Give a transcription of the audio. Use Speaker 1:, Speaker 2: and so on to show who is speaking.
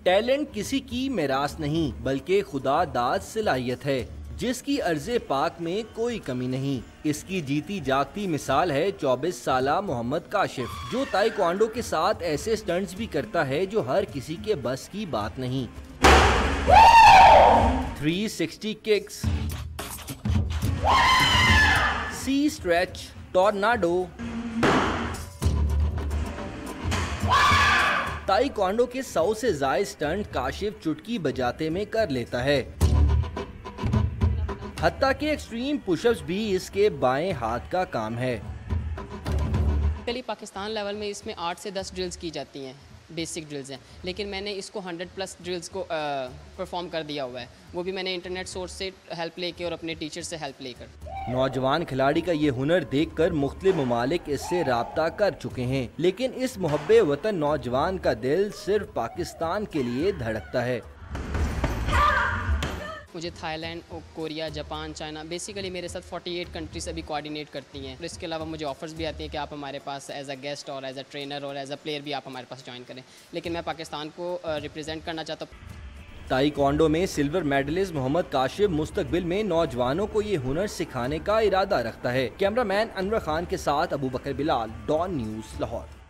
Speaker 1: Talent किसी की मिरास नहीं बल्कि खुदा दाद सलाहियत है जिसकी अर्ज़े पाक में कोई कमी नहीं। इसकी जीती जागती मिसाल है 24 साला मोहम्मद काशिफ, जो ताइक्वांडो के साथ ऐसे स्टंट्स भी करता है जो हर किसी के बस की बात नहीं। 360 किक्स, सी स्ट्रेच, टॉर्नाडो। ताइक्वांडो के 100 से ज्यादा स्टंट काशिफ चुटकी बजाते में कर लेता है। हत्ता के एक्सट्रीम पुशअप्स भी इसके बाएं हाथ का काम है।
Speaker 2: पाकिस्तान लेवल में इसमें 8 से 10 ड्रिल्स की जाती हैं, बेसिक ड्रिल्स हैं, लेकिन मैंने इसको 100+ ड्रिल्स को परफॉर्म कर दिया हुआ है। वो भी मैंने इंटरनेट सोर्स से हेल्प लेके और अपने टीचर से हेल्प लेकर।
Speaker 1: नौजवान खिलाड़ी का ये हुनर देखकर मुख्तलिफ ममालिक इससे राब्ता कर चुके हैं, लेकिन इस मुहब्बे वतन नौजवान का दिल सिर्फ पाकिस्तान के लिए धड़कता है।
Speaker 2: मुझे Thailand, Korea, Japan, China, basically मेरे साथ 48 कंट्रीज अभी कोऑर्डिनेट करती हैं। इसके अलावा मुझे ऑफर्स भी आती हैं कि आप हमारे पास एज अ गेस्ट और एज अ ट्रेनर और एज अ प्लेयर भी आप हमारे पास ज्वाइन करें, लेकिन मैं पाकिस्तान को रिप्रेजेंट करना चाहता हूँ।
Speaker 1: ताइक्वांडो में सिल्वर मेडलिस्ट मोहम्मद काशिफ मुस्तकबिल में नौजवानों को ये हुनर सिखाने का इरादा रखता है। कैमरामैन अनवर खान के साथ अबू बकर बिलाल, डॉन न्यूज़, लाहौर।